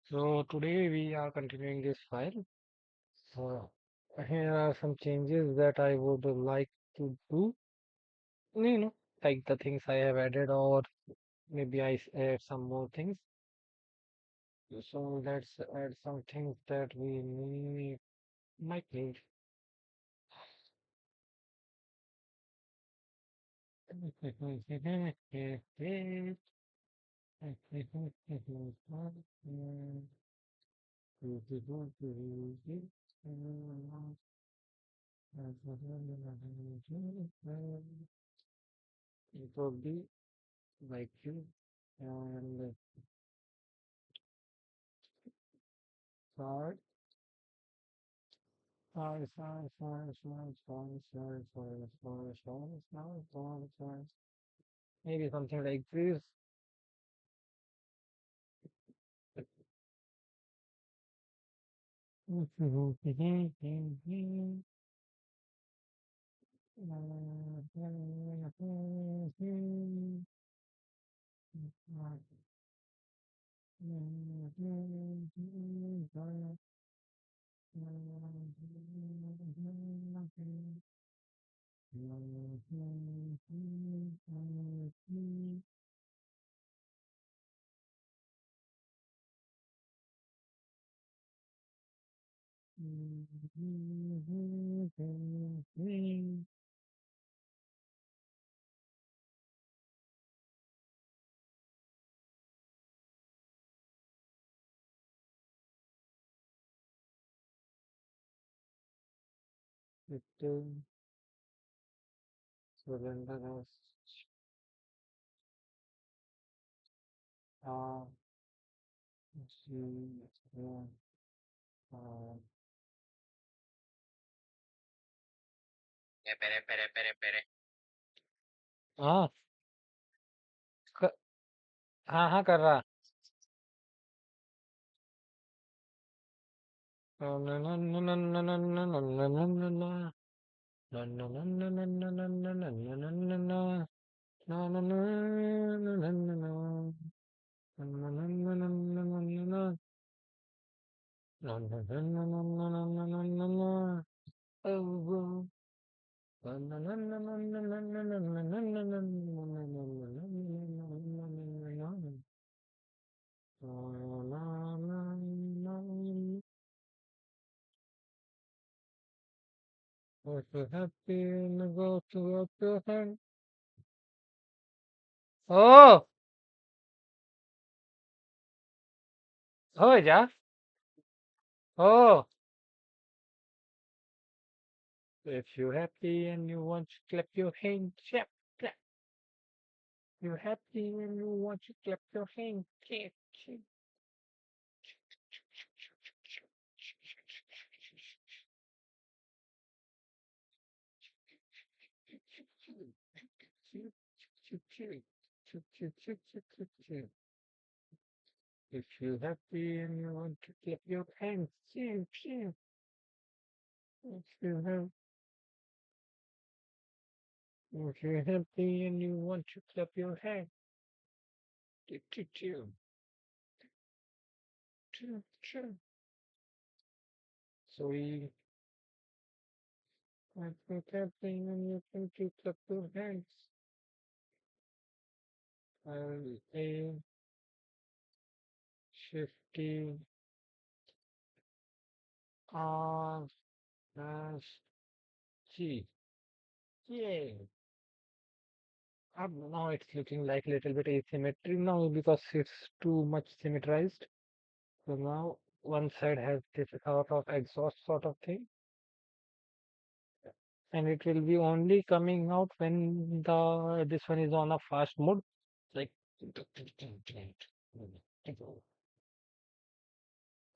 So today we are continuing this file. So here are some changes that I would like to do. Like the things I have added, or maybe add some more things. So let's add some things that we might need. It will be like you and start. Maybe something like this. It surrender us. Uh, see, uh, हाँ क- हाँ हाँ कर रहा Oh, if you're happy and go to up your hand. Oh, oh, yeah. Oh, if you're happy and you want to clap your hands, clap, clap. You're happy and you want to clap your hands, clap, clap. If you're happy and you want to clap your hands, clap, clap. If you have, if you're happy and you want to clap your hands, clap, clap, clap, clap, clap. So we I think clapping and you can to clap your hands. A 50 R dash G. Yay! Now it's looking like a little bit asymmetry now because it's too much symmetrized. So now one side has this sort of exhaust sort of thing, and it will be only coming out when the this one is on a fast mode, like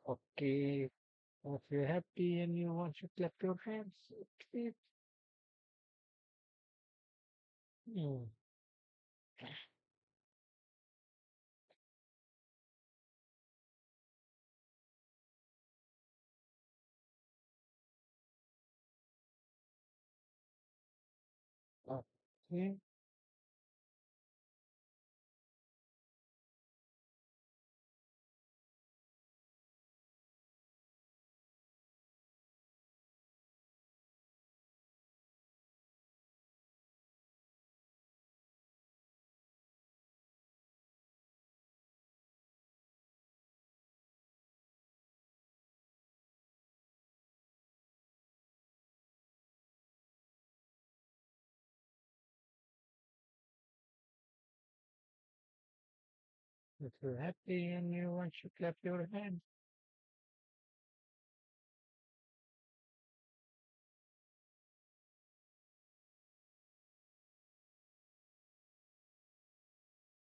okay. If you're happy and you want to clap your hands, okay. Hmm. Okay. If you're happy and you want to clap your hands.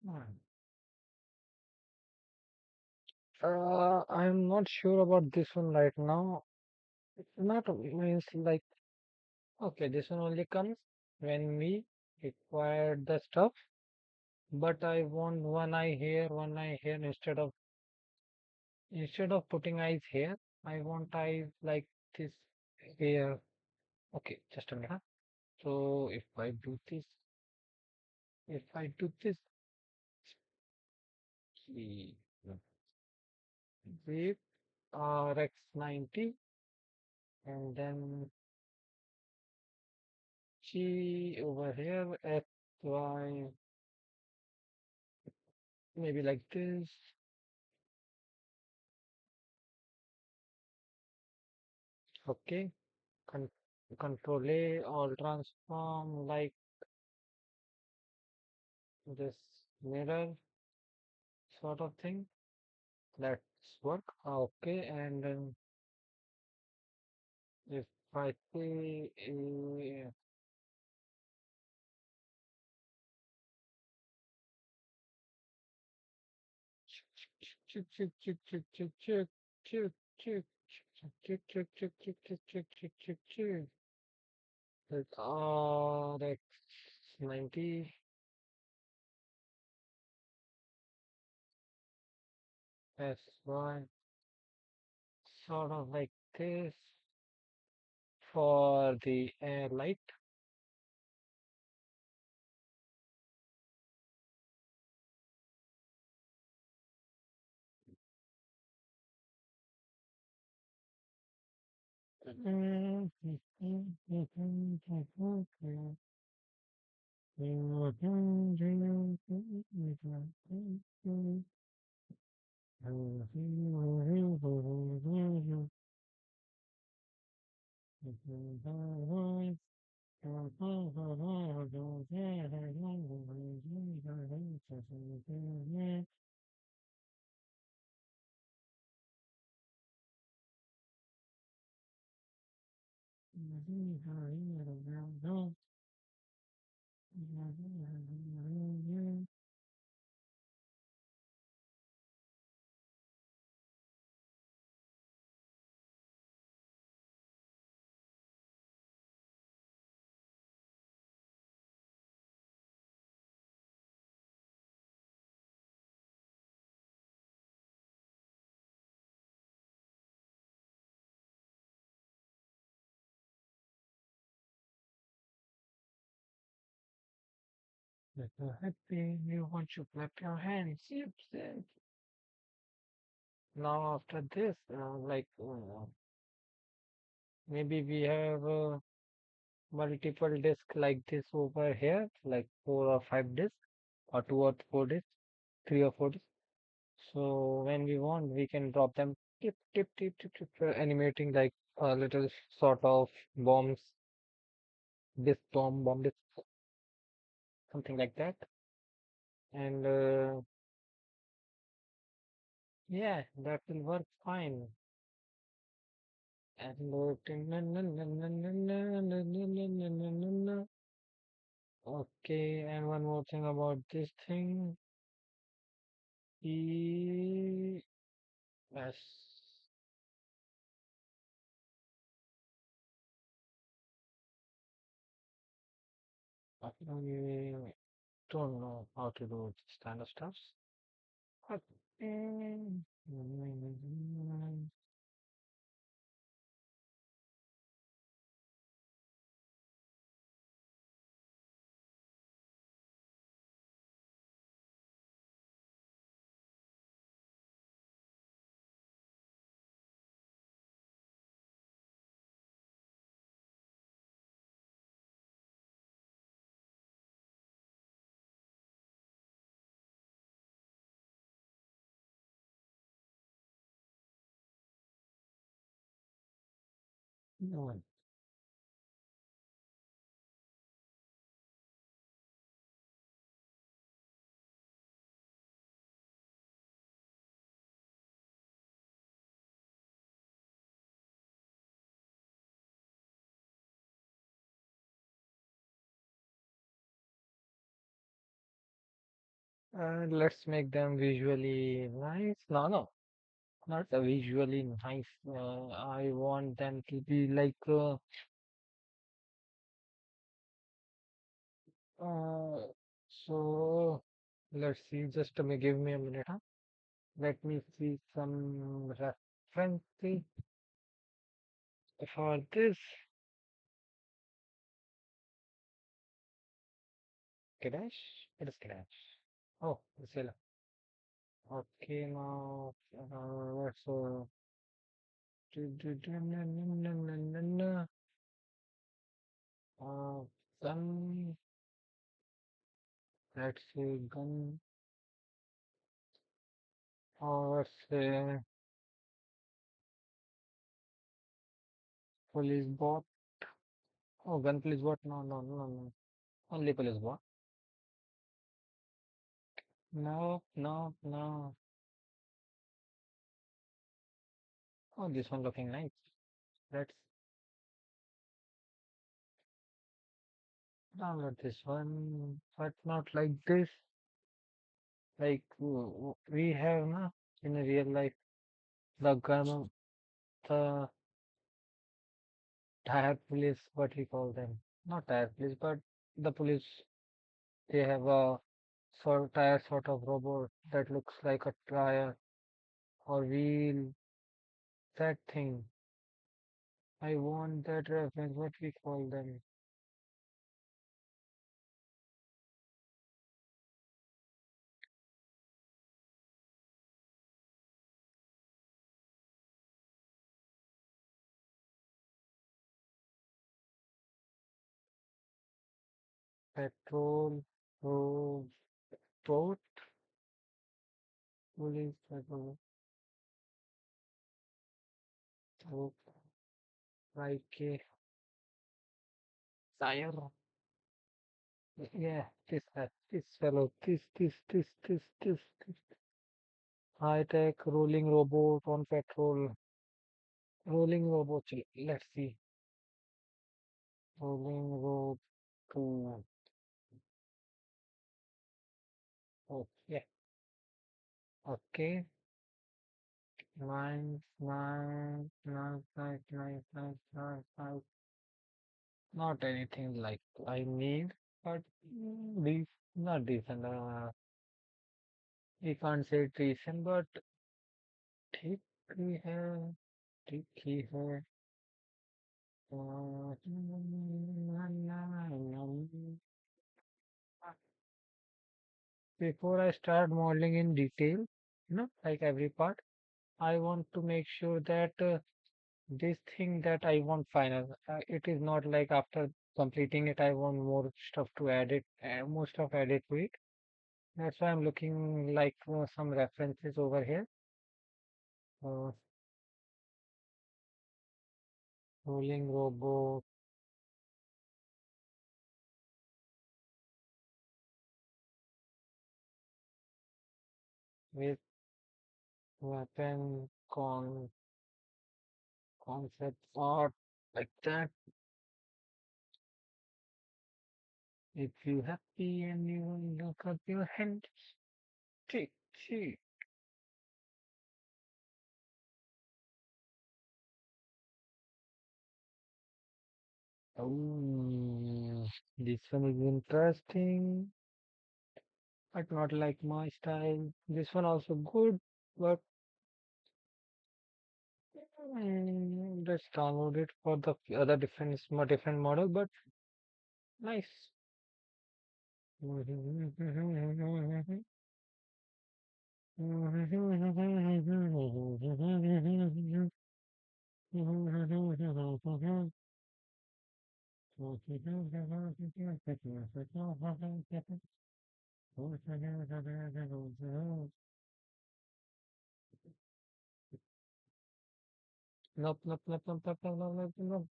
Hmm. I'm not sure about this one right now. Not means like, okay, this one only comes when we require the stuff, but I want one eye here instead of putting eyes here, I want eyes like this here. Okay, just a minute. Huh? So if I do this, see, wait, RX90, and then G over here, XY, maybe like this. Okay, Con Control A, all transform like this mirror sort of thing. Let's work. Okay, and then if I say check, check, check, check, check, check, check, check, check, check, check, check, check, check, check, check, check. Like RX 90 SY, sort of like this for the air light. If you're happy, you want to clap your hands. Yep, yep. Now after this, maybe we have multiple discs like this over here, like 4 or 5 discs, or 2 or 4 discs, 3 or 4 discs. So when we want, we can drop them, tip, tip, tip, tip, tip, animating like a little sort of bombs, disc bomb disc, something like that. And yeah, that will work fine. And okay, and one more thing about this thing. E S. I don't know how to do this kind of stuff. Okay. No. Let's make them visually nice. No, no, not visually nice. I want them to be like, uh, so let's see, just give me a minute, huh? Let me see some references for this. Crash? It is crash. Oh, it's okay, now, let's, uh, gun, let's say gun, or let's say police bot. Oh, gun police bot? No, no, no, no. Only police bot. No, no, no. Oh, this one looking nice. Let's download this one, but not like this. Like we have na in a real life the gun, the tire police, what we call them. Not tire police, but the police. They have a tire sort of robot that looks like a tire or wheel. That thing. I want that reference. What we call them? Petrol Bot, police petrol boat, like a tire. Yeah, this fellow, this high-tech rolling robot on petrol, rolling robot. Let's see, rolling robot. Oh, yeah, okay. Nine. Not anything like I need, but these not decent. We can't say decent, but ठीक ही है, ठीक ही है. Before I start modeling in detail, like every part, I want to make sure that this thing that I want final, it is not like after completing it, I want more stuff to add it, more stuff added to it. That's why I'm looking like some references over here. Uh, rolling robot with weapon concept art like that. If you happy and you look up your hand, tick, tick. Oh, this one is interesting, but not like my style. This one also good, but let's download it for the other different model, but nice. Nope, nope, nope, nope, nope, nope, nope, nope, nope.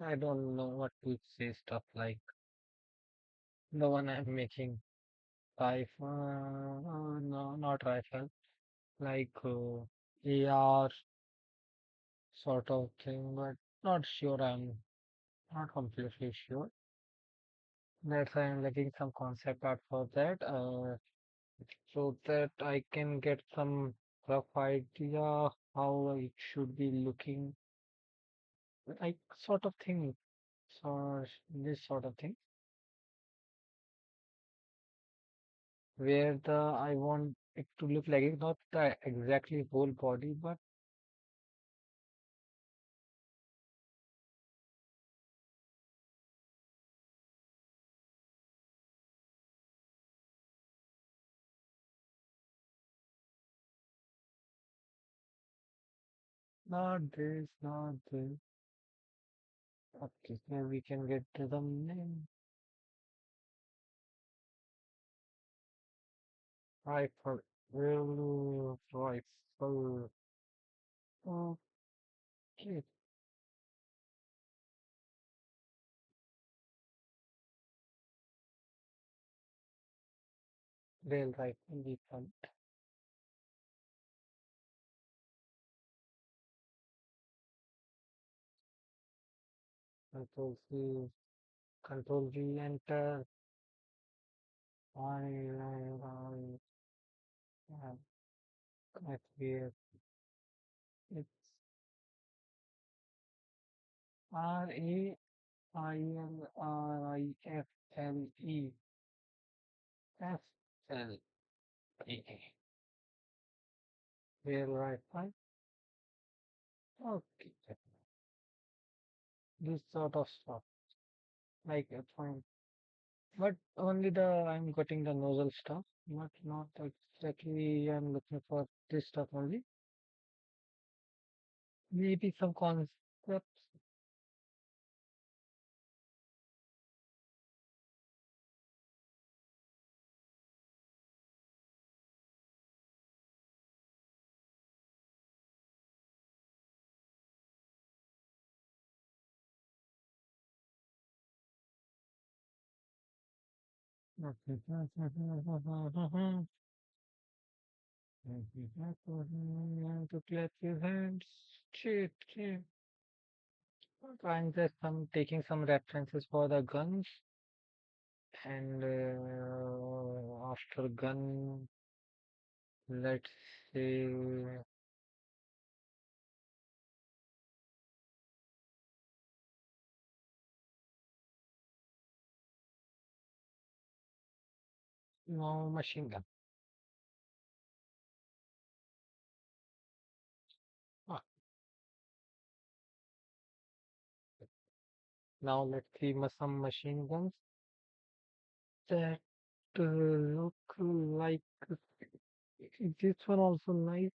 I don't know what to say stuff like the one I'm making. Rifle, no, not rifle, like AR sort of thing, but not sure. I'm not completely sure. That's why I'm looking some concept art for that, so that I can get some rough idea how it should be looking, like sort of thing. So this sort of thing, where the I want it to look like it's not the exactly whole body, but not this, not this. Okay, here we can get to the name. Rifle. Rifle. Okay. Rail rifle weapon. Control C. Control V. Enter. Connect here. It's RAILRIFLE. FLE. Rail rifle. Okay. This sort of stuff. Like fine. But only the I'm getting the nozzle stuff, but not exactly I'm looking for this stuff only. Maybe some concepts. To clap your hands. Shit, shit. I'm just taking some references for the guns, and after gun, let's say no machine gun. Ah, now let's see some machine guns that look like this one also nice.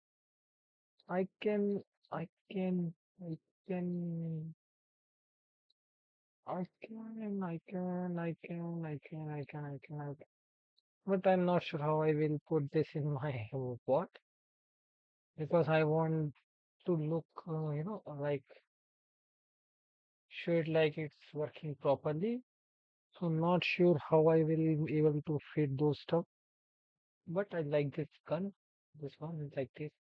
I can, I can, I can, I can. But I'm not sure how I will put this in my bot because I want to look, like show it like it's working properly. So not sure how I will be able to fit those stuff. But I like this gun. This one is like this.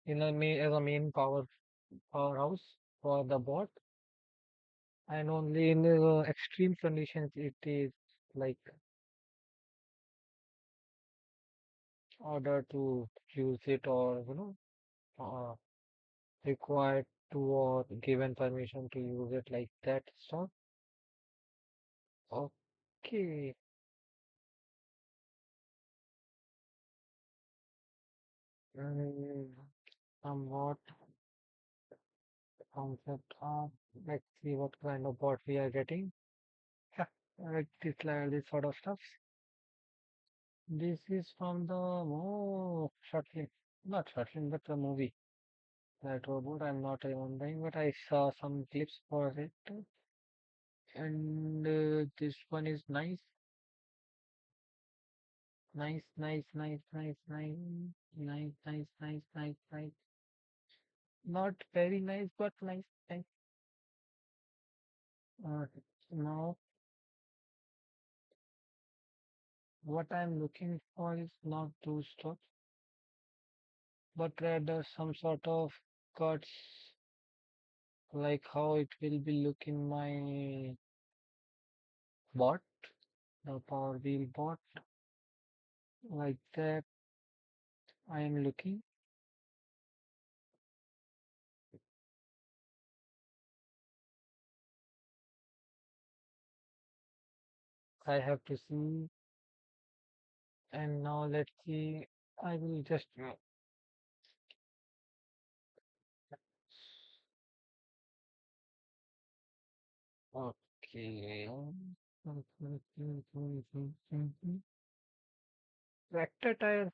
Me as a main powerhouse for the bot, and only in extreme conditions it is like order to use it, or required to, or given permission to use it, like that stuff. Okay. mm, Somewhat concept of, let's see what kind of bot we are getting. Yeah, like this sort of stuff. This is from the short film, not short film, but the movie. That robot, I'm not remembering, but I saw some clips for it, and this one is nice, nice, nice, nice, nice, nice, nice, nice, nice, nice, nice. Not very nice, but nice, nice. Uh, Now, what I'm looking for is not two stops, but rather some sort of cuts, like how it will be look in my bot, the Power Wheel bot, like that. I am looking. I have to see, and now let's see. I will just okay. Tractor tire.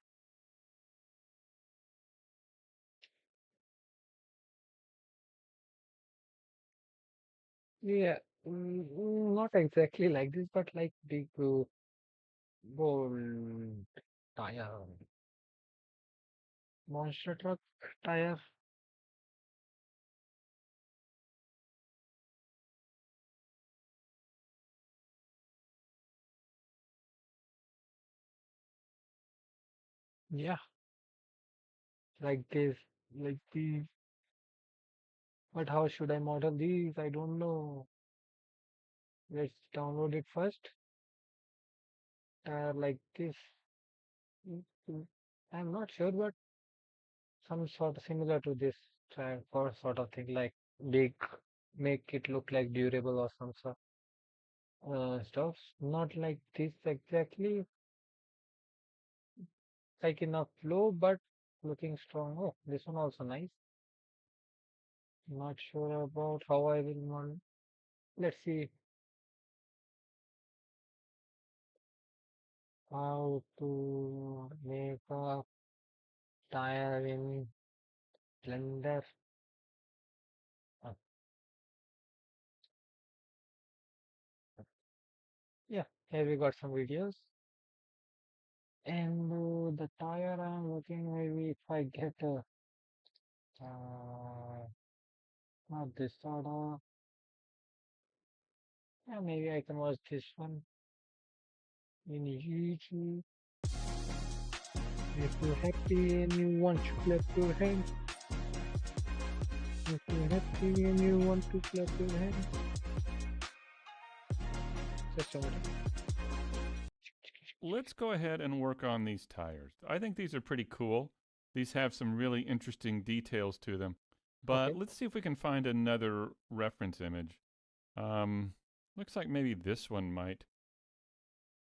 Yeah, not exactly like this, but like big bold tire, monster truck tire. Yeah, like this, like these. But how should I model these? I don't know. Let's download it first. Like this. Mm, mm. I'm not sure, but some sort of similar to this tire or sort of thing, like big, make it look like durable or some sort stuff. Not like this exactly, like in a flow, but looking strong. Oh, this one also nice. Not sure about how I will want. Let's see how to make a tire in Blender. Uh, yeah, here we got some videos. And the tire I'm looking, maybe if I get not this sort of, yeah, maybe I can watch this one in YouTube. If you're happy and you want to clap your hands, if you're happy and you want to clap your hands, just a minute. Let's go ahead and work on these tires. I think these are pretty cool. These have some really interesting details to them. But Okay. let's see if we can find another reference image. Um, Looks like maybe this one might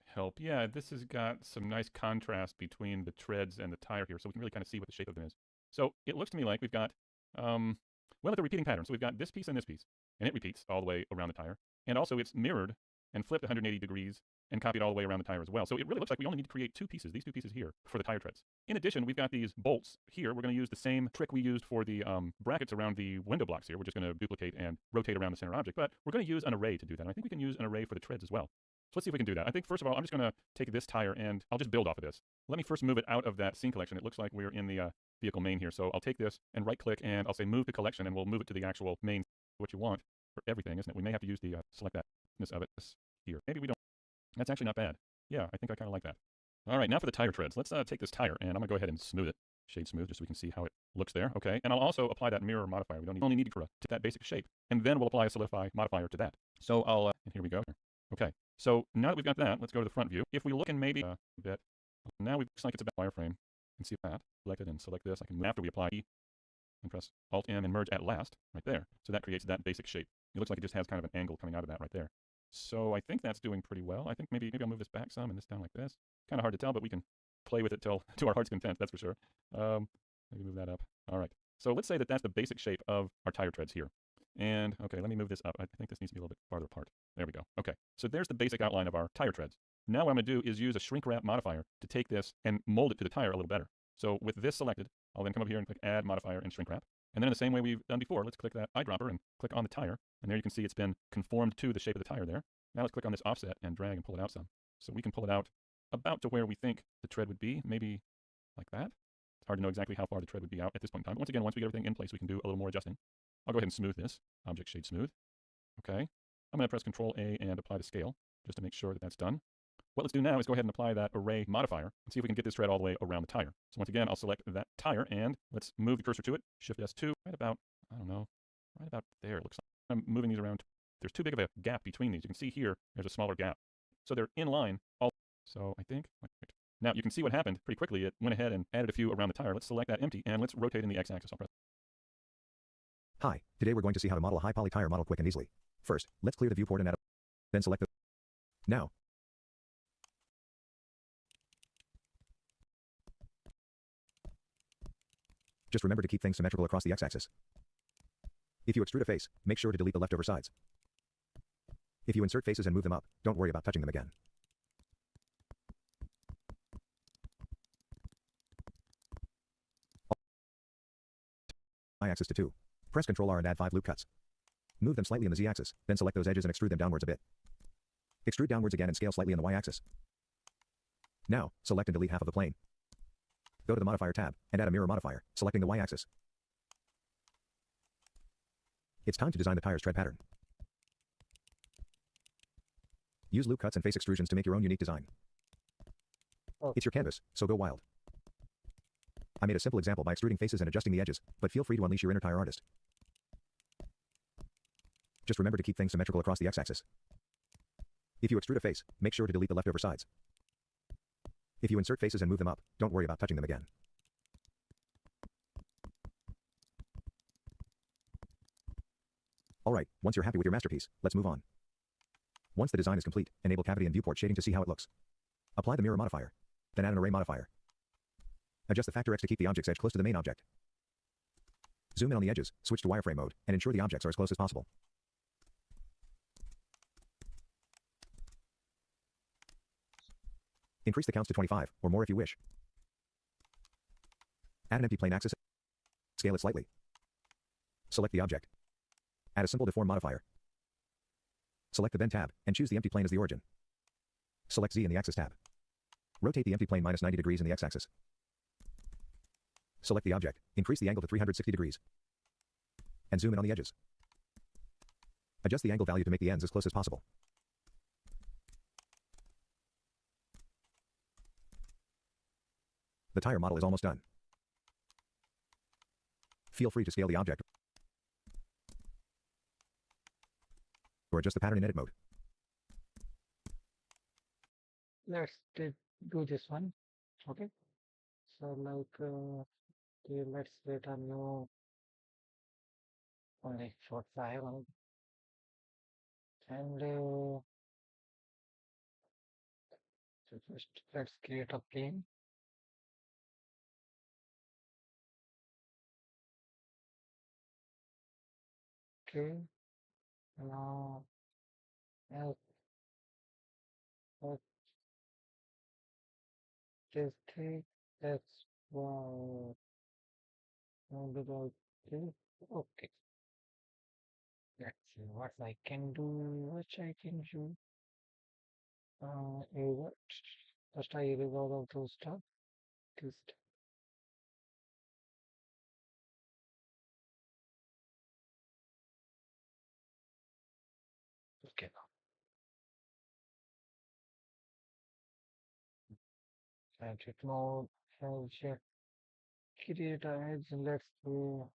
help. Yeah, this has got some nice contrast between the treads and the tire here, so we can really kind of see what the shape of them is. So it looks to me like we've got, well, it's a repeating pattern. So we've got this piece, and it repeats all the way around the tire. And also it's mirrored and flipped 180 degrees and copied all the way around the tire as well. So it really looks like we only need to create two pieces, these two pieces here, for the tire treads. In addition, we've got these bolts here. We're going to use the same trick we used for the brackets around the window blocks here. We're just going to duplicate and rotate around the center object, but we're going to use an array to do that. And I think we can use an array for the treads as well. So let's see if we can do that. I think first of all, I'm just going to take this tire and I'll just build off of this. Let me first move it out of that scene collection. It looks like we're in the vehicle main here. So I'll take this and right click and I'll say move to collection and we'll move it to the actual main, what you want for everything, isn't it? We may have to use the select that of it here. Maybe we don't. That's actually not bad. Yeah, I think I kind of like that. All right, now for the tire treads. Let's take this tire and I'm going to go ahead and smooth it. Shade smooth just so we can see how it looks there. Okay, and I'll also apply that mirror modifier. We don't only need it for that basic shape. And then we'll apply a solidify modifier to that. So I'll, and here we go. Okay, so now that we've got that, let's go to the front view. If we look in maybe a bit, now it looks like it's a wireframe. And see that, select it and select this. I can move after we apply E and press Alt M and merge at last, right there. So that creates that basic shape. It looks like it just has kind of an angle coming out of that right there. So I think that's doing pretty well. I think maybe I'll move this back some and this down like this. Kind of hard to tell, but we can play with it till to our heart's content, that's for sure. Maybe move that up. All right. So let's say that that's the basic shape of our tire treads here. And okay, let me move this up. I think this needs to be a little bit farther apart. There we go. Okay, so there's the basic outline of our tire treads. Now what I'm going to do is use a shrink wrap modifier to take this and mold it to the tire a little better. So with this selected, I'll then come up here and click add modifier and shrink wrap. And then in the same way we've done before, let's click that eyedropper and click on the tire. And there you can see it's been conformed to the shape of the tire there. Now let's click on this offset and drag and pull it out some. So we can pull it out about to where we think the tread would be, maybe like that. It's hard to know exactly how far the tread would be out at this point in time. Once again, once we get everything in place, we can do a little more adjusting. I'll go ahead and smooth this. Object shade smooth. Okay. I'm going to press Control A and apply the scale just to make sure that that's done. What let's do now is go ahead and apply that array modifier and see if we can get this thread all the way around the tire. So once again, I'll select that tire and let's move the cursor to it. Shift S2, right about, I don't know, right about there it looks like. I'm moving these around. There's too big of a gap between these. You can see here, there's a smaller gap. So they're in line all. So I think, now you can see what happened pretty quickly. It went ahead and added a few around the tire. Let's select that empty and let's rotate in the x-axis. I'll press. Hi, today we're going to see how to model a high poly tire model quick and easily. First, let's clear the viewport and add a, then select the, now, just remember to keep things symmetrical across the x-axis. If you extrude a face, make sure to delete the leftover sides. If you insert faces and move them up, don't worry about touching them again. Y-axis to 2. Press Ctrl R and add 5 loop cuts. Move them slightly in the z-axis, then select those edges and extrude them downwards a bit. Extrude downwards again and scale slightly in the y-axis. Now, select and delete half of the plane. Go to the Modifier tab, and add a mirror modifier, selecting the y-axis. It's time to design the tire's tread pattern. Use loop cuts and face extrusions to make your own unique design. Oh, It's your canvas, so go wild. I made a simple example by extruding faces and adjusting the edges, but feel free to unleash your inner tire artist. Just remember to keep things symmetrical across the x-axis. If you extrude a face, make sure to delete the leftover sides. If you insert faces and move them up, don't worry about touching them again. Alright, once you're happy with your masterpiece, let's move on. Once the design is complete, enable cavity and viewport shading to see how it looks. Apply the mirror modifier. Then add an array modifier. Adjust the factor X to keep the object's edge close to the main object. Zoom in on the edges, switch to wireframe mode, and ensure the objects are as close as possible. Increase the counts to 25, or more if you wish. Add an empty plane axis. Scale it slightly. Select the object. Add a simple deform modifier. Select the Bend tab, and choose the empty plane as the origin. Select Z in the Axis tab. Rotate the empty plane minus 90 degrees in the X-axis. Select the object, increase the angle to 360 degrees. And zoom in on the edges. Adjust the angle value to make the ends as close as possible. The tire model is almost done. Feel free to scale the object or adjust the pattern in edit mode. let's do this one. Okay. So okay, let's create a new only short file and so first let's create a plane. Okay. Now as what this thing that's one about this. Okay. Let's see what I can do, which I can do. What? First I erase all of those stuff. Just okay. Edit mode. Check. Create a edge. Let's do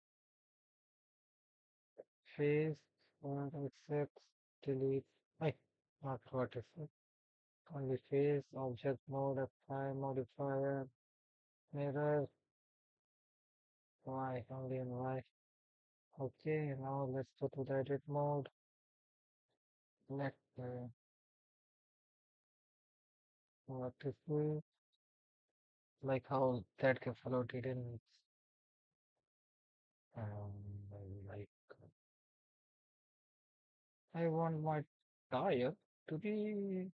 face. One accept. Delete. I not what is it? Only face. Object mode. Apply modifier. Mirror. Y. Only in Y. Okay. Now let's go to the edit mode. Let what is it? Like how that can follow it in um like I want my tire to be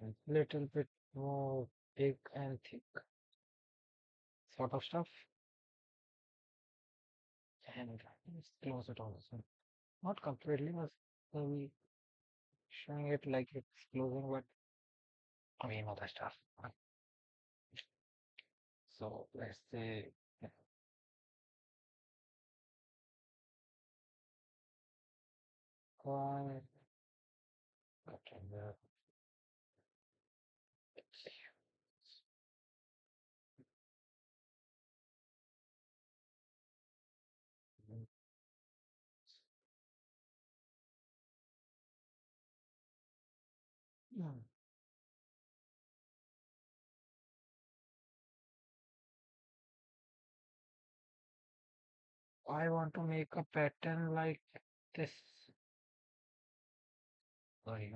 a little bit more big and thick sort of stuff and let's close it also. Not completely, but maybe showing it like it's closing, but we know the stuff. So let's say Why? Okay, I want to make a pattern like this. Sorry.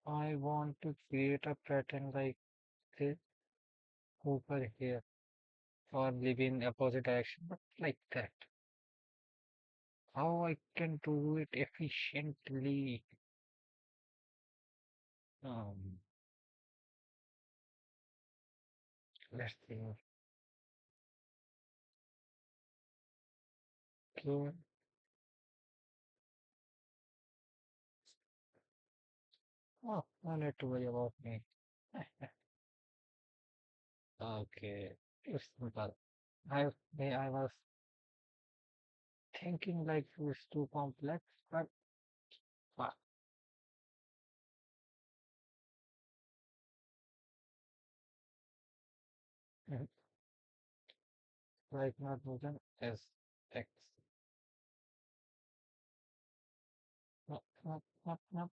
I want to create a pattern like this over here, or maybe in opposite direction, but like that. How I can do it efficiently? Um, let's see. Okay. Oh, no need to worry about me. Okay, it's simple. I was thinking like it's too complex, but fuck, like not more than S X. No, no, no, no.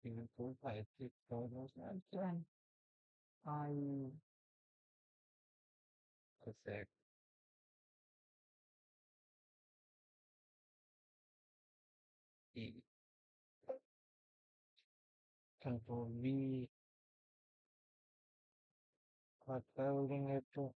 Even 4, 5, 6, 7, and then I exact E control V, but building it to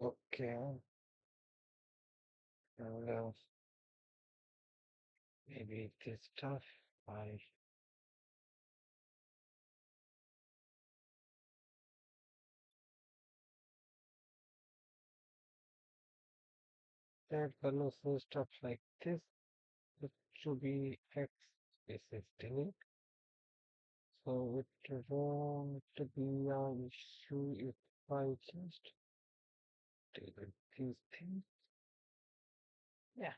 okay. And maybe this stuff. I that velocity stuff like this. It should be X spaces delete. So it won't be an issue if I just delete these things. Yeah.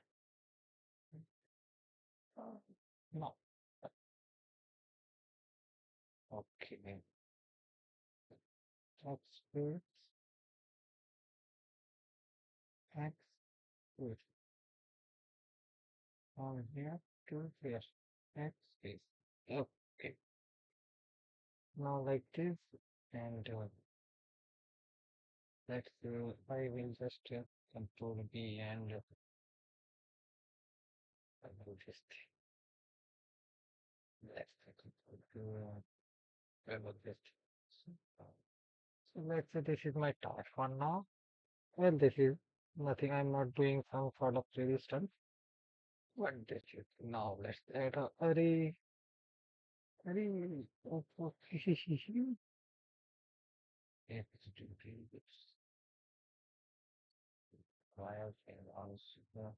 Uh, no. Okay. X width, X width. On here to here. X is okay. Now like this, and let's I will just control B and I will just let's control to about this. So, so let's say this is my task one now. Well, this is nothing. I'm not doing some sort of resistance. What this is now? Let's add a array. Array. Let's do this. File and also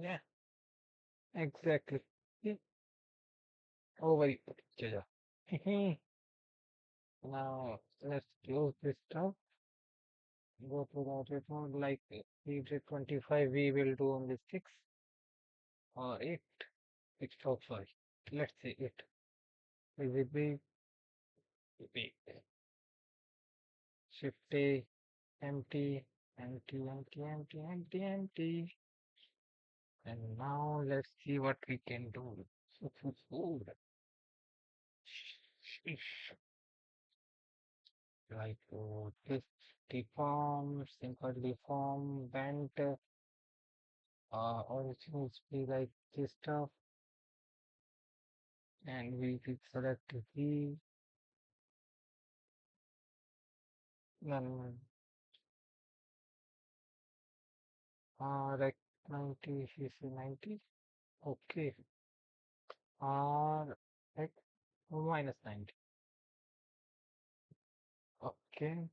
Yeah, exactly. Yeah. Oh, very good. Yeah, yeah. Now let's close this stuff. Go to the report like we did 25, we will do only 6 or 8. It's so sorry. Let's say 8. Is it big? Big. Shift A, empty, empty, empty, empty, empty, empty. And now let's see what we can do. Sheesh. Like this deform, simple deform, bent, origins be like this stuff, and we will select V, then rect 90, CC 90, okay, rect minus 90, okay,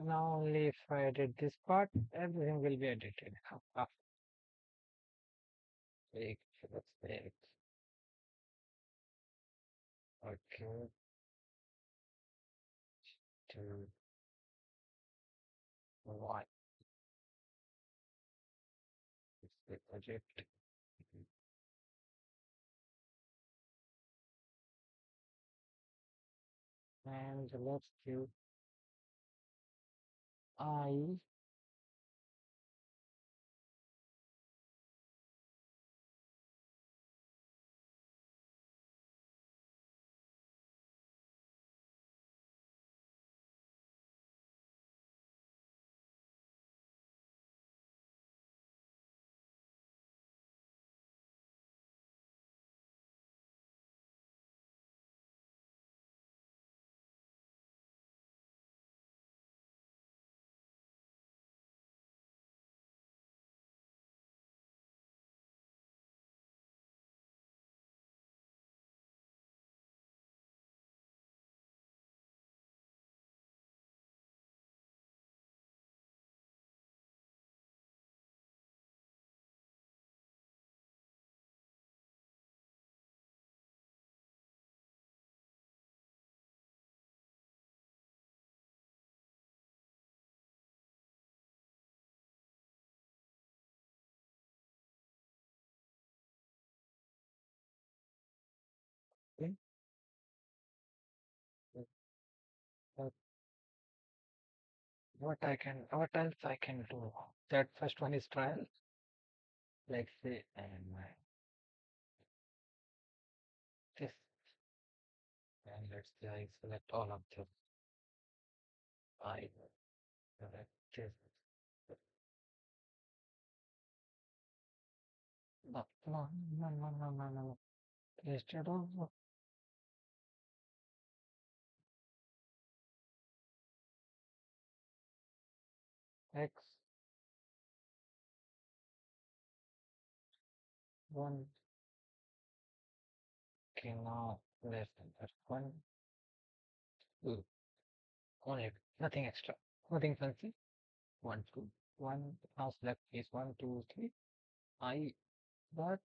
now only if I edit this part, everything will be edited. Fake, that's fake, okay, two, one, it's the project, and let's do I, okay, uh, what else I can do? That first one is trial, let's say, and this, and let's say I select all of them. I select this. No, no, no, no, no, no, no. Instead of X 1. Okay, now less than that 1, 2, only nothing extra, nothing fancy. 1, 2, 1. Now select is 1, 2, 3. I but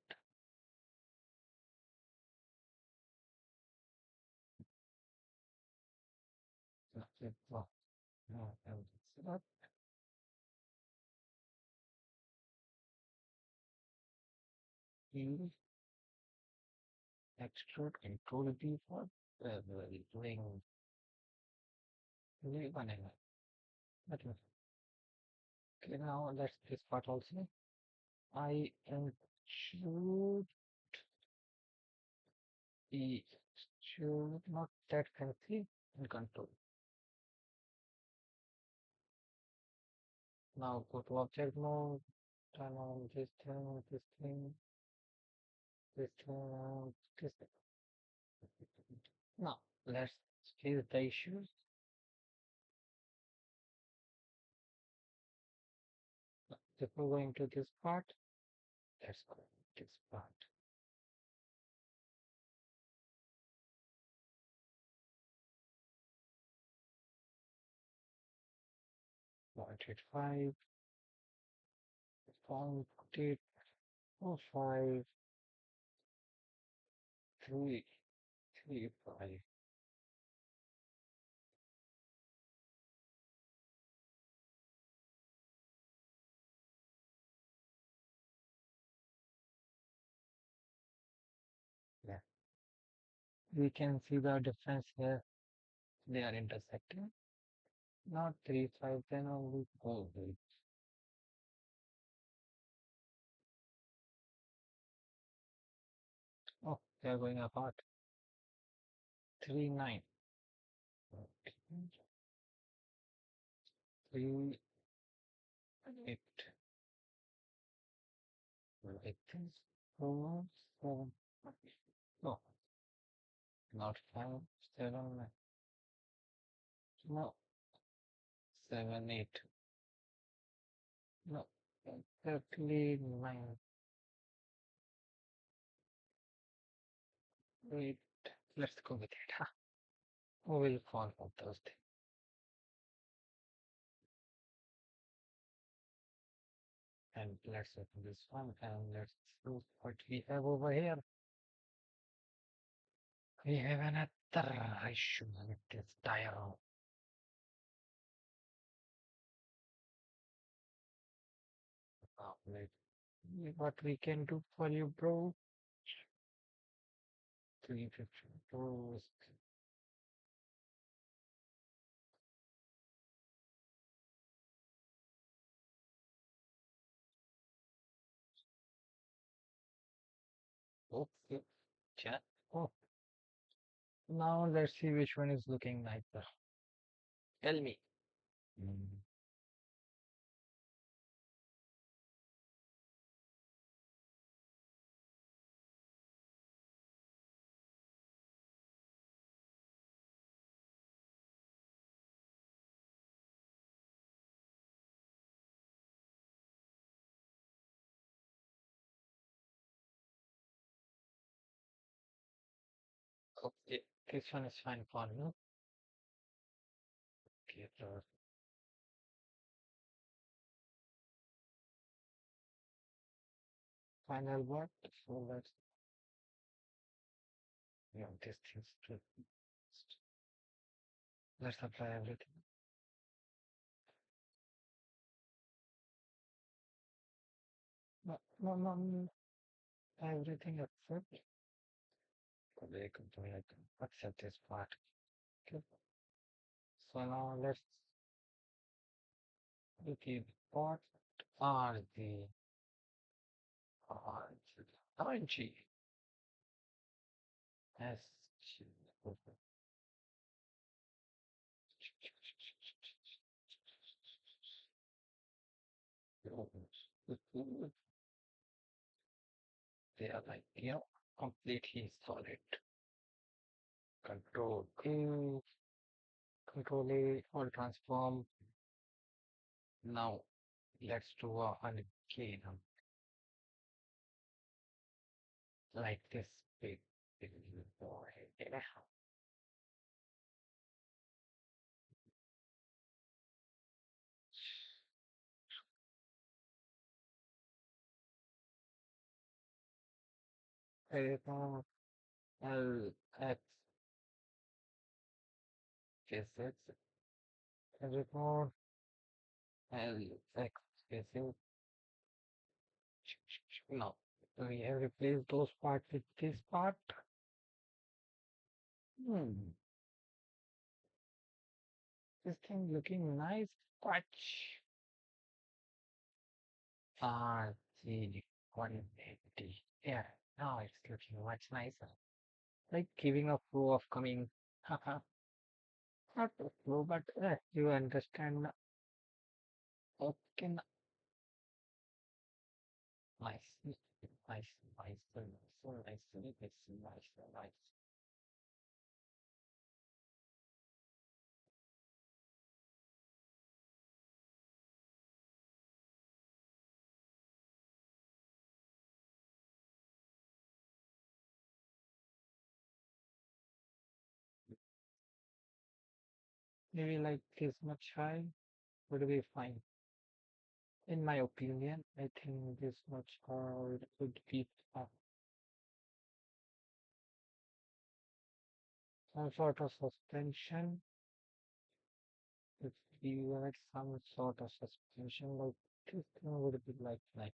no, no, not use extrude control D for doing one angle. But okay, now let's this part also. I should be should not that fancy in control. Now go to object mode, turn on this thing, this thing, this thing, this thing. Now let's see the issues. Before going to this part, let's go to this part. 0.85, 0.805, 3, 3, 5. Yeah. We can see the difference here. They are intersecting. Not 3, 5, then only 4. Oh, they are going apart. 3, 9. Okay. 3, 8. Like this. 4, 7. No, not 5, 7. No, 7, 8. No, exactly 9. Wait, let's go with it. Huh? We'll fall on Thursday. And let's open this one and let's look what we have over here. We have another issue with this diagram. Now, let's see what we can do for you, bro. 352. Okay, chat. Oh, now let's see which one is looking nicer. Tell me. Mm. Okay, this one is fine for me. Okay, so final word. So this thing's to let's apply everything. No, no, no, no, everything except. They can do like accept this part. Okay. So now let's look at what are the RG S they are like completely solid. Control A, Control A, all transform Now let's do a again like this big boy. Yeah. Telephone L X physics. Telephone L X physics. No, we have replaced those parts with this part. Hmm, this thing looking nice. Touch. RG 180. Yeah, now it's looking much nicer. Like giving a flow of coming. Haha, not a flow, but you understand. Okay, nice, nice, nice, so nice, so nice, so nice, so nice. Maybe like this much high would be fine. In my opinion, I think this much high would be some sort of suspension. If you had some sort of suspension, like this thing would be like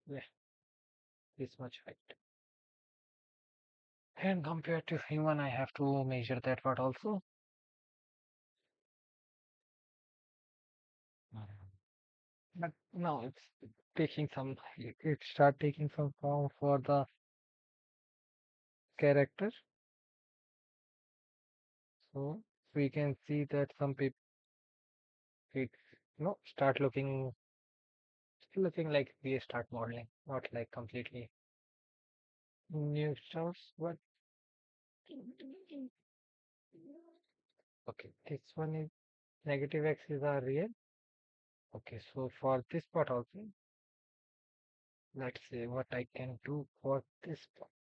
yeah, this much height. And compared to human, I have to measure that part also. Mhm. But no, it's taking some, it start taking some form for the character. So we can see that some people, it, start looking like we start modeling, not like completely new stars, but okay, this one is negative axes are real. Okay, so for this part also, let's see what I can do for this part.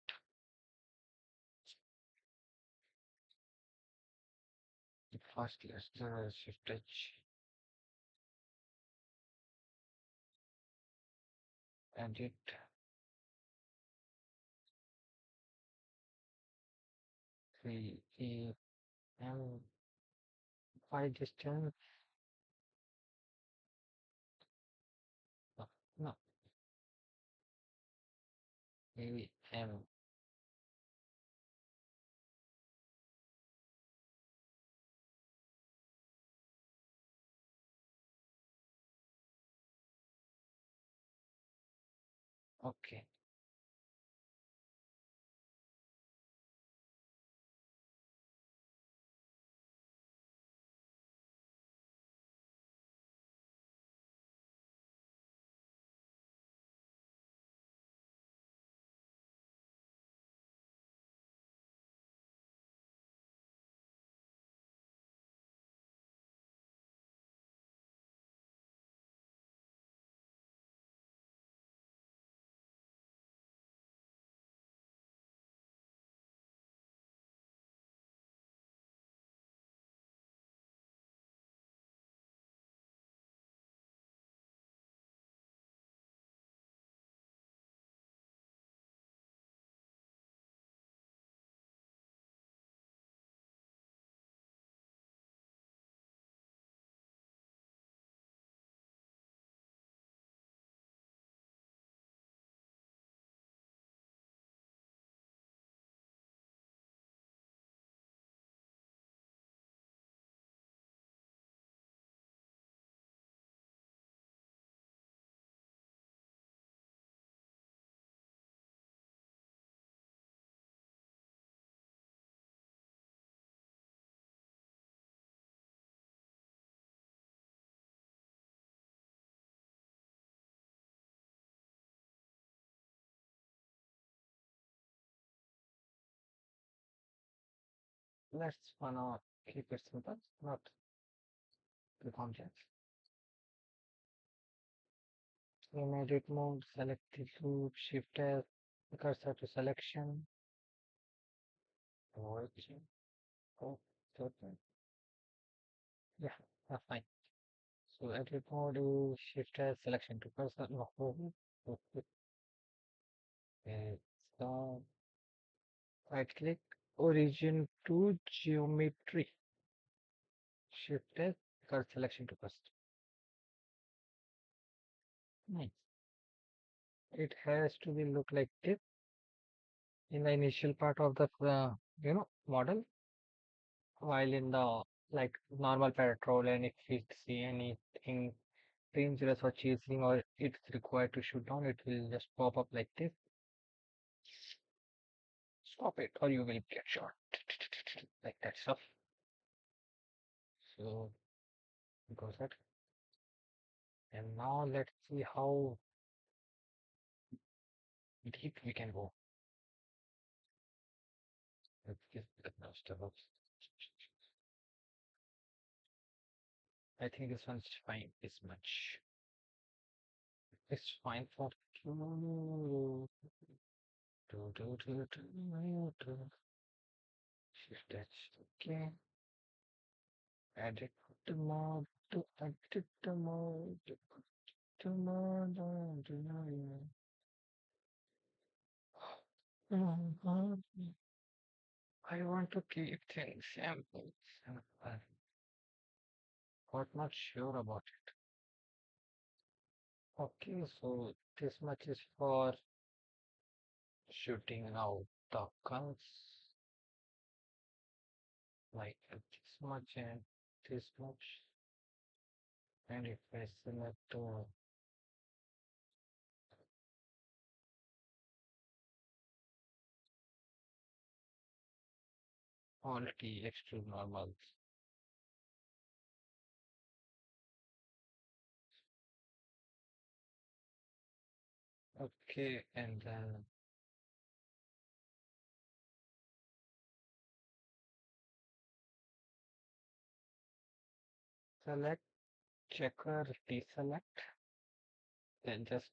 First, let's shift edge and it three E M by distance. No, no, maybe M. Okay, let's wanna keep it simple, not too complex. In edit mode, select the loop, shift S, cursor to selection, origin, oh, total. Yeah, that's fine. So edit mode is shift S, selection to cursor, no, okay. So right click, origin to geometry, shift S, cursor selection to cursor. Nice. It has to be look like this in the initial part of the model, while in the like normal patrol, and if it see anything dangerous or chasing or it's required to shoot down, it will just pop up like this. Stop it or you will get shot. Like that stuff. So goes that. And now let's see how deep we can go. Let's get the most of it. I think this one's fine this much. It's fine for two. Shift H. Okay. Edit the mode to edit the mode. To mode. I want to keep things simple. But not sure about it. Okay, so this much is for shooting out the guns. Like this much and this much. And if I select all key extrude normals. Okay, and then select checker deselect. Then just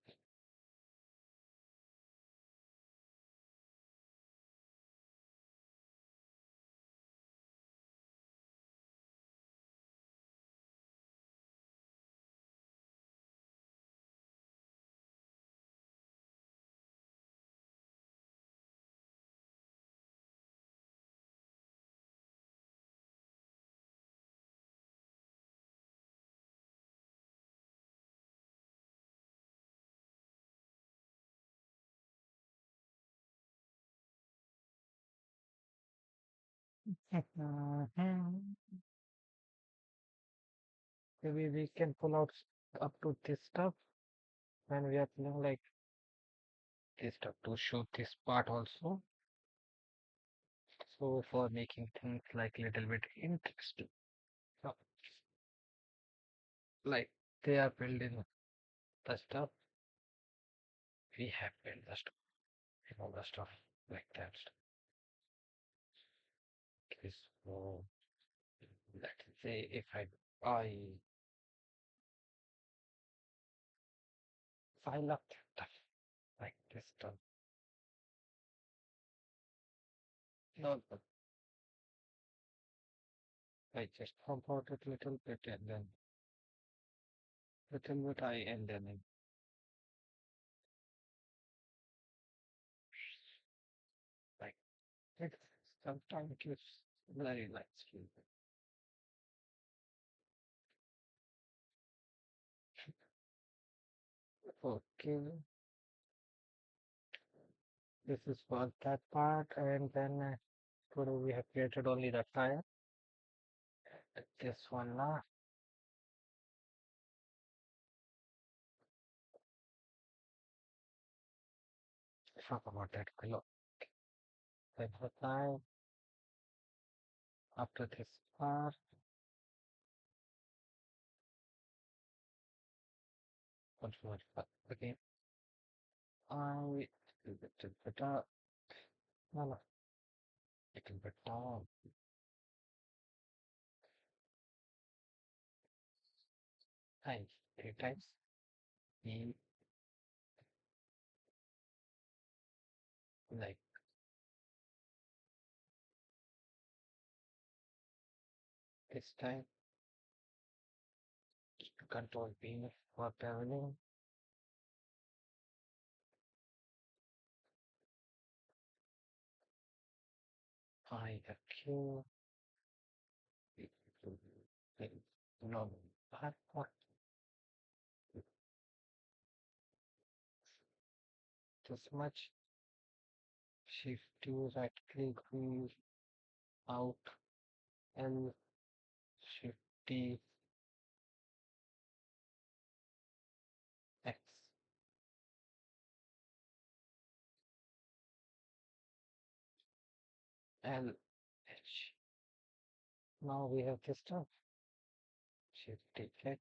maybe we can pull out up to this stuff when we are playing like this stuff to shoot this part also. So for making things like little bit interesting. So, like they are building the stuff, we have built the stuff, the stuff like that stuff. Okay, so let's say if I buy file up stuff like this stuff. No, but I just comport it little bit and then little bit I and then like it sometimes gives very nice feel. Okay, this is for that part, and then today we have created only the tire. This one now. Talk about that below. Then the tire. After this part, control again. I little bit up. No, no, little bit down. Times 3 times. E Like this time to control beam for traveling. I the Q. No, what this much? Shift to right click move out and shift T X L H. Now we have this stuff. Shift T X,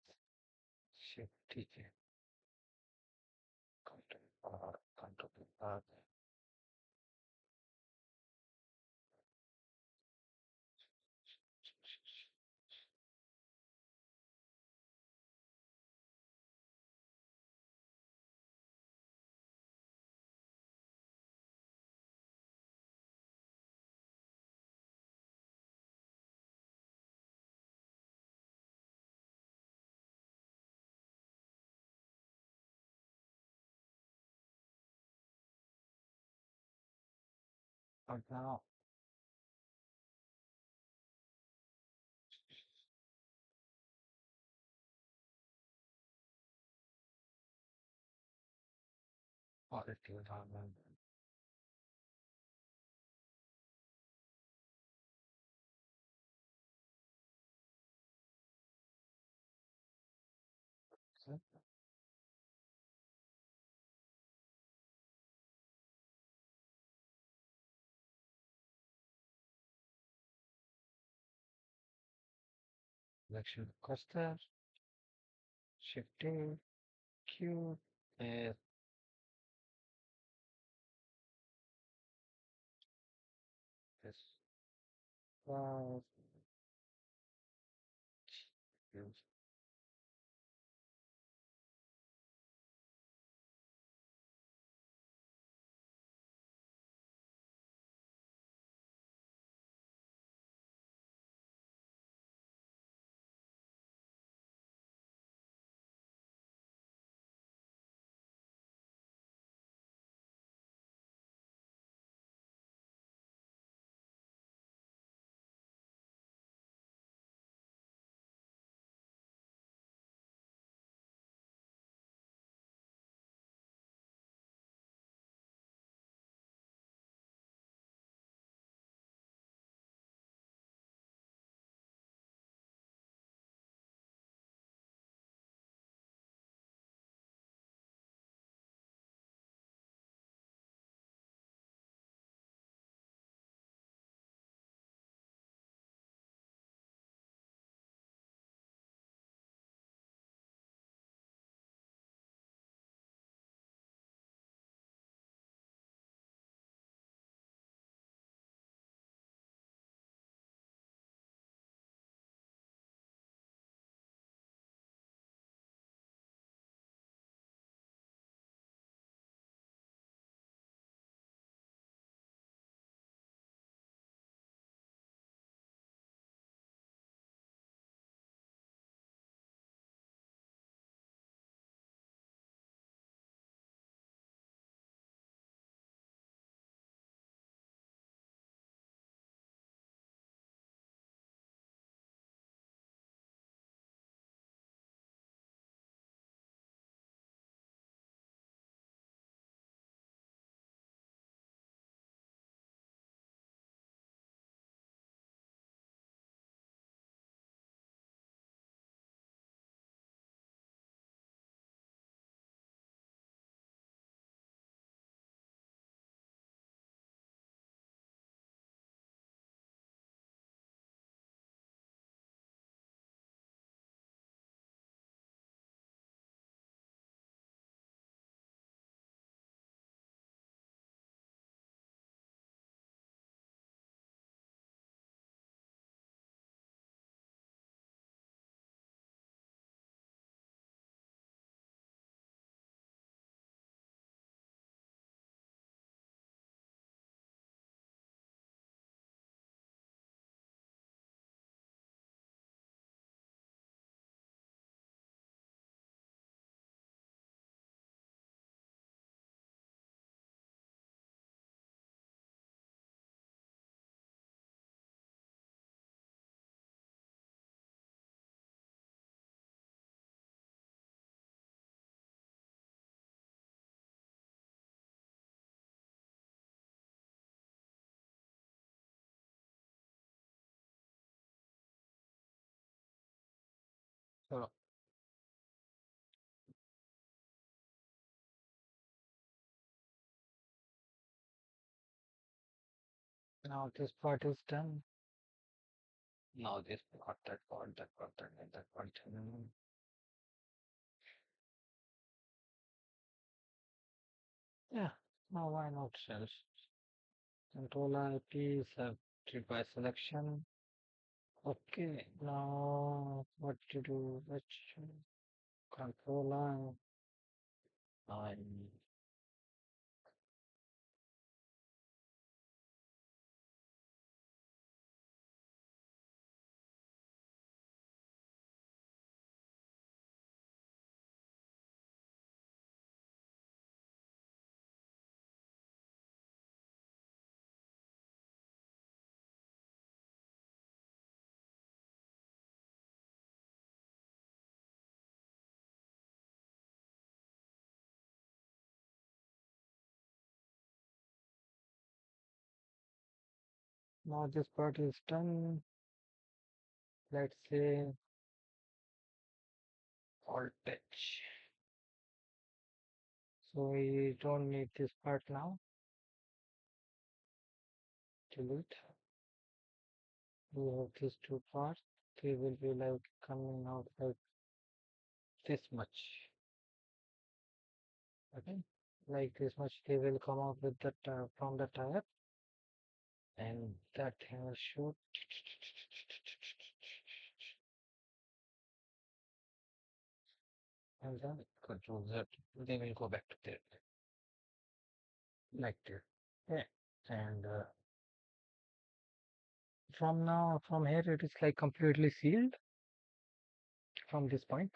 shift T X, control R. And now positive environment. Selection cluster, shifting Q and this was use Now this part is done. Now this part, that part, that part, that part. Yeah, now why not cells? Control IP is by selection. Okay, now what to do? Which controller? I now this part is done. Let's say voltage. So we don't need this part now. Delete. We have these two parts. They will be like coming out like this much. Okay, like this much. They will come out with the from the tire, and that thing will shoot. And then control Z. They will go back to there, like this. Yeah, and from now, from here, it is like completely sealed from this point.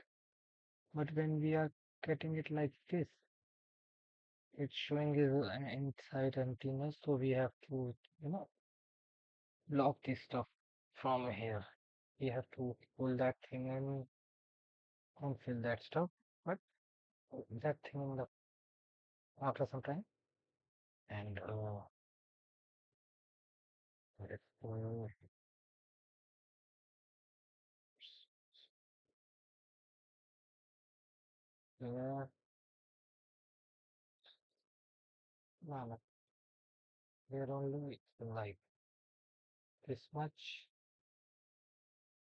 But when we are getting it like this, it's showing is an inside emptiness. So we have to, block this stuff from here. We have to pull that thing and unfill that stuff. But that thing in the after some time, and let's go. Yeah, no, no, they're only like this much.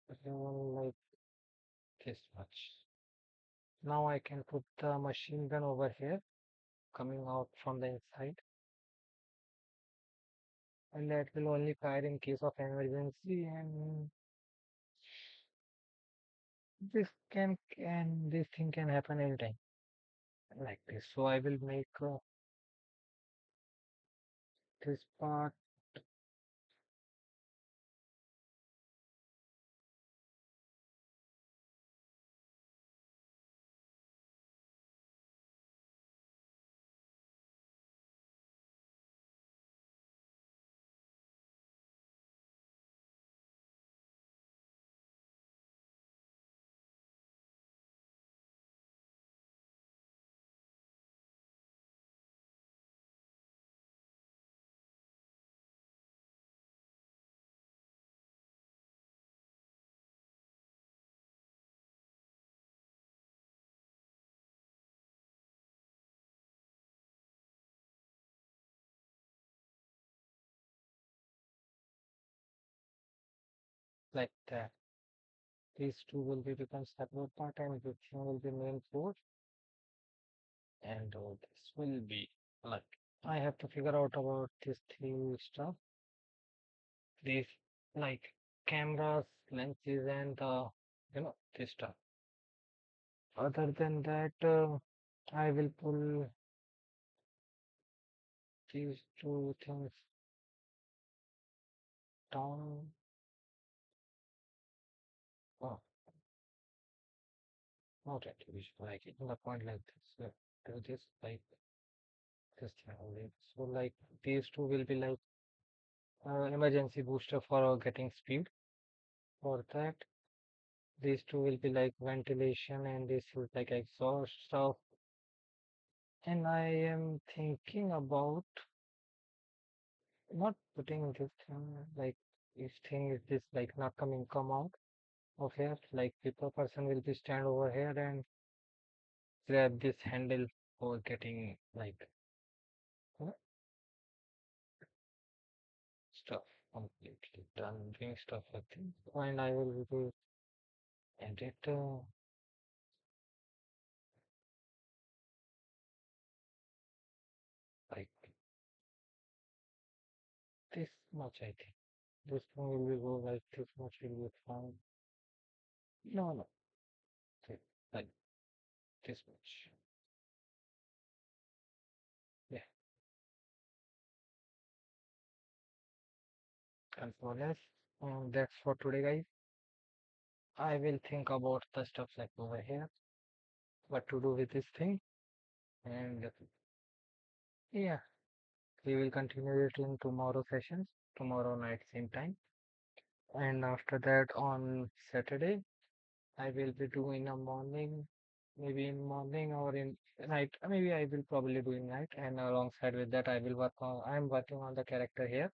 They're only like this much. Now I can put the machine gun over here, coming out from the inside, and that will only fire in case of emergency. And this thing can happen anytime, like this. So I will make this part like that. These two will be become separate part, and this thing will be main force, and this will be like I have to figure out about this thing stuff. These like cameras, lenses, and this stuff. Other than that, I will pull these two things down. Oh, not at least like it in the point like this. Do this like this thing only. So like these two will be like emergency booster for getting speed. For that, these two will be like ventilation, and this is like exhaust stuff. And I am thinking about not putting this thing like this thing is this like not come out of here. Like people person will be stand over here and grab this handle for getting like you know, stuff. completely done doing stuff like this. And I will do edit like this much, I think. This one will be go like this much will be fine. No, no, okay, like this much. Yeah, and so let's that's for today, guys. I will think about the stuff like over here, what to do with this thing, and yeah, we will continue it in tomorrow sessions, tomorrow night same time, and after that on Saturday, I will be doing a morning, maybe in morning or in night. Maybe I will probably do in night, and alongside with that, I will work on. I am working on the character here,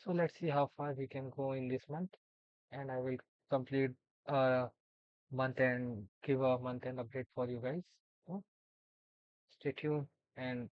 so let's see how far we can go in this month, and I will complete a month and give a month end update for you guys. So stay tuned and